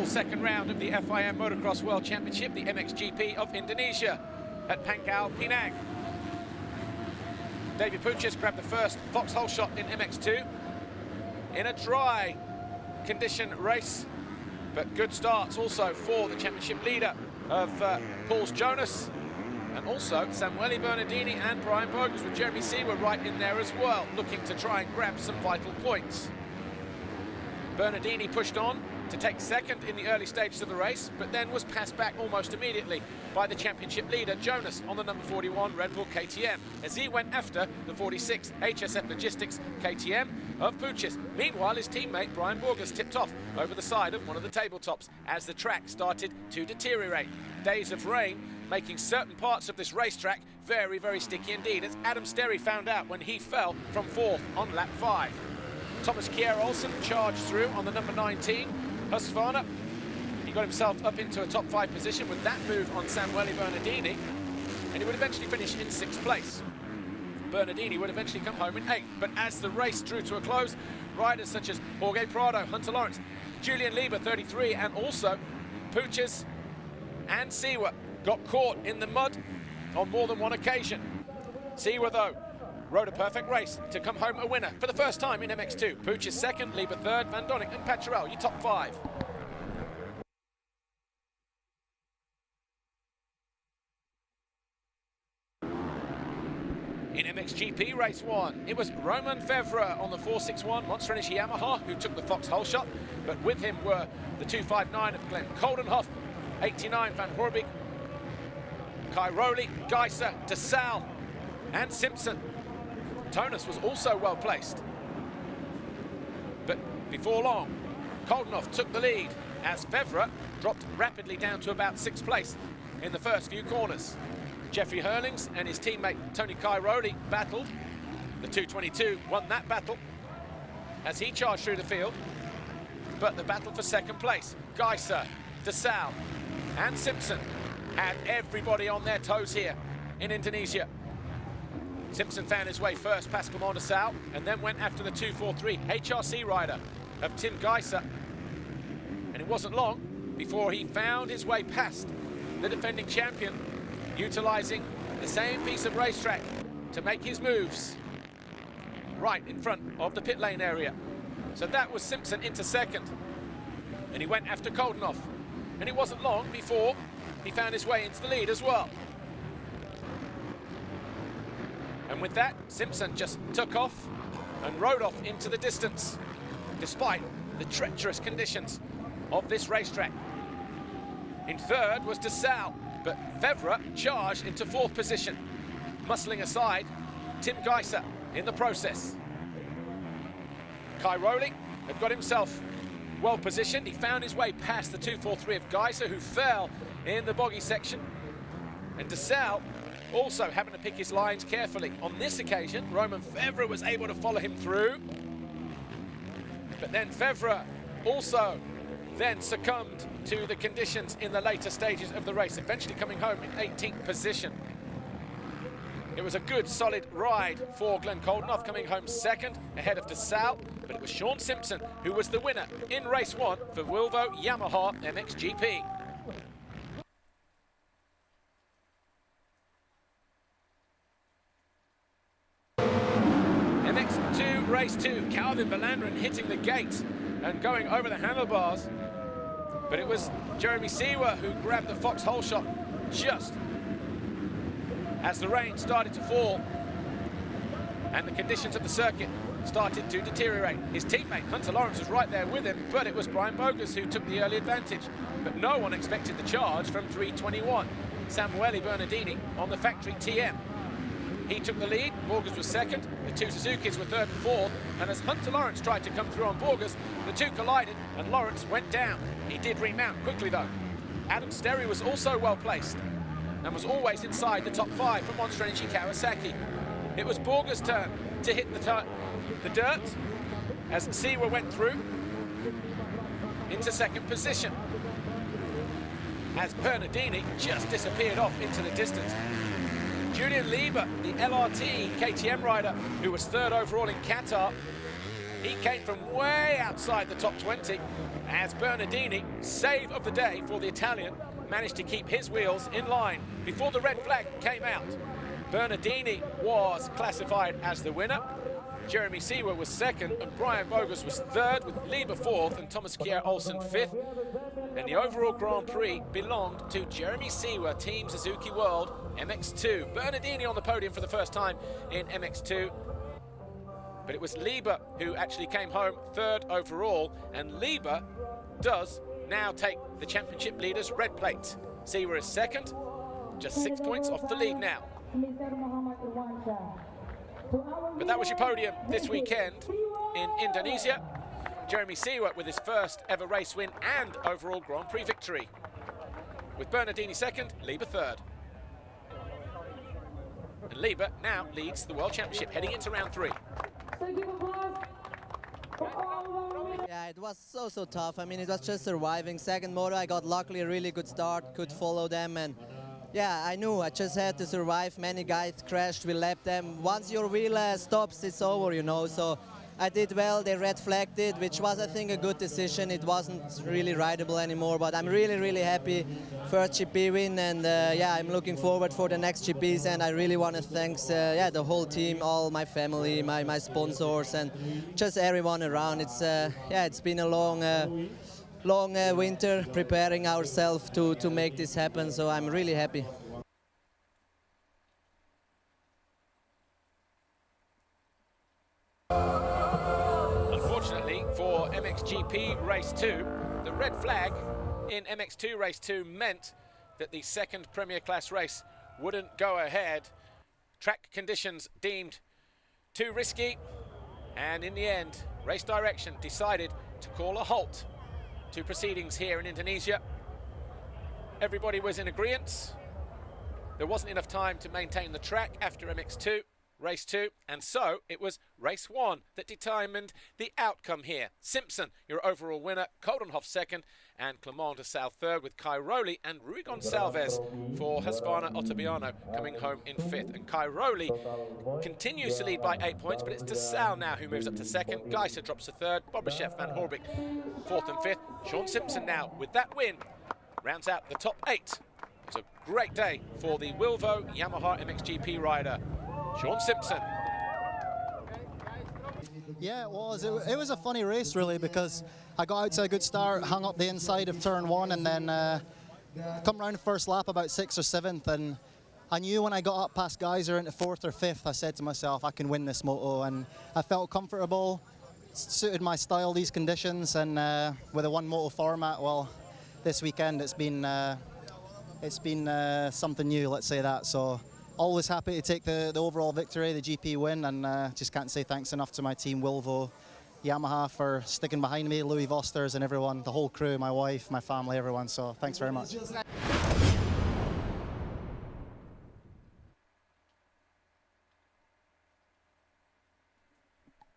full second round of the FIM Motocross World Championship, the MXGP of Indonesia at Pangkal Pinang. David Puches grabbed the first foxhole shot in MX2 in a dry condition race, but good starts also for the championship leader of Pauls Jonas, and also Samuele Bernardini and Brian Bogus, with Jeremy Seewer right in there as well, looking to try and grab some vital points. Bernardini pushed on to take second in the early stages of the race, but then was passed back almost immediately by the championship leader Jonas on the number 41 Red Bull KTM, as he went after the 46 HSF Logistics KTM of Puches. Meanwhile, his teammate Brian Bogus tipped off over the side of one of the tabletops as the track started to deteriorate. Days of rain making certain parts of this racetrack very, very sticky indeed, as Adam Sterry found out when he fell from 4th on lap 5. Thomas Kjær Olsen charged through on the number 19, Husqvarna. He got himself up into a top 5 position with that move on Samuele Bernardini, and he would eventually finish in 6th place. Bernardini would eventually come home in 8th, but as the race drew to a close, riders such as Jorge Prado, Hunter Lawrence, Julian Lieber, 33, and also Puches and Seewer got caught in the mud on more than one occasion. Seewer, though, rode a perfect race to come home a winner for the first time in MX2. Puches second, Lieber third, Van Donnik and Paturel, your top 5. In MXGP Race 1, it was Romain Febvre on the 461 Monster Energy Yamaha who took the foxhole shot, but with him were the 259 of Glenn Coldenhoff, 89 Van Horbig, Cairoli, Geiser, De Salle and Simpson. Tonus was also well placed, but before long Coldenhoff took the lead as Febvre dropped rapidly down to about 6th place in the first few corners. Jeffrey Hurlings and his teammate Tony Cairoli battled. The 222 won that battle as he charged through the field, but the battle for second place, Geiser, De Salle and Simpson had everybody on their toes here in Indonesia. Simpson found his way first past Clement De Salle and then went after the 243 HRC rider of Tim Geiser, and it wasn't long before he found his way past the defending champion, utilizing the same piece of racetrack to make his moves right in front of the pit lane area. So that was Simpson into second, and he went after Coldenhoff, and it wasn't long before he found his way into the lead as well. And with that, Simpson just took off and rode off into the distance, despite the treacherous conditions of this racetrack. In third was De Salle, but Febvre charged into 4th position, muscling aside Tim Geiser in the process. Cairoli had got himself well positioned. He found his way past the 243 of Geiser, who fell in the boggy section. And De Salle also having to pick his lines carefully. On this occasion, Romain Febvre was able to follow him through. But then Febvre also then succumbed to the conditions in the later stages of the race, eventually coming home in 18th position. It was a good, solid ride for Glenn Coldenhoff, coming home second ahead of De Salle, but it was Sean Simpson who was the winner in race 1 for Wilvo Yamaha MXGP. MX2 race 2, Calvin Belandren hitting the gate and going over the handlebars, but it was Jeremy Seewer who grabbed the foxhole shot just as the rain started to fall and the conditions of the circuit started to deteriorate. His teammate Hunter Lawrence was right there with him, but it was Brian Bogus who took the early advantage. But no one expected the charge from 321, Samuele Bernardini on the factory TM. He took the lead, Bogus was second, the two Suzukis were third and fourth, and as Hunter Lawrence tried to come through on Bogus, the two collided and Lawrence went down. He did remount quickly though. Adam Sterry was also well placed and was always inside the top 5 for Monster Energy Kawasaki. It was Bogus' turn to hit the dirt as Seewer went through into second position, as Bernardini just disappeared off into the distance. Julian Lieber, the LRT KTM rider, who was third overall in Qatar, He came from way outside the top 20 as Bernardini, save of the day for the Italian, managed to keep his wheels in line before the red flag came out. Bernardini was classified as the winner. Jeremy Seewer was second and Brian Bogus was third, with Lieber fourth and Thomas Kjær Olsen fifth. And the overall Grand Prix belonged to Jeremy Seewer, Team Suzuki World MX2. Bernardini on the podium for the first time in MX2. But it was Lieber who actually came home third overall, and Lieber does now take the championship leader's red plate. Seewer is second, just 6 points off the lead now. But that was your podium this weekend in Indonesia. Jeremy Seewer with his first ever race win and overall Grand Prix victory, with Bernardini second, Lieber third. And Lieber now leads the World Championship heading into round 3. Yeah, it was so tough. I mean, it was just surviving. Second moto, I got luckily a really good start, could follow them, and yeah, I knew I just had to survive. Many guys crashed, we lapped them. Once your wheel stops, it's over, you know, so I did well. They red flagged it, which was, I think, a good decision. It wasn't really rideable anymore, but I'm really happy. First GP win, and yeah, I'm looking forward for the next GPs, and I really want to thank yeah, the whole team, all my family, my sponsors, and just everyone around. It's yeah, it's been a long winter preparing ourselves to make this happen, so I'm really happy. Unfortunately for MXGP Race 2, the red flag in MX2 Race 2 meant that the second Premier Class race wouldn't go ahead. Track conditions deemed too risky, and in the end, Race Direction decided to call a halt to proceedings here in Indonesia. Everybody was in agreement. There wasn't enough time to maintain the track after MX2 Race 2, and so it was Race 1 that determined the outcome here. Simpson, your overall winner, Coldenhoff second, and Clement de Sal third, with Kai Rowley and Rui Gonçalves for Husqvarna Ottaviano coming home in fifth. And Kai Rowley continues to lead by 8 points, but it's de Sal now who moves up to second. Geiser drops to third, Bobryshev, Van Horbik fourth and fifth. Sean Simpson now, with that win, rounds out the top 8. It was a great day for the Wilvo Yamaha MXGP rider, Sean Simpson. Yeah, it was. It was a funny race, really, because I got out to a good start, hung up the inside of turn 1, and then come round the first lap about 6th or 7th, and I knew when I got up past Geiser into 4th or 5th, I said to myself, I can win this moto, and I felt comfortable, suited my style, these conditions, and with a one moto format, well, this weekend it's been something new, let's say that. So always happy to take the overall victory, the GP win, and just can't say thanks enough to my team, Wilvo Yamaha, for sticking behind me, Louis Vosters and everyone, the whole crew, my wife, my family, everyone. So thanks very much.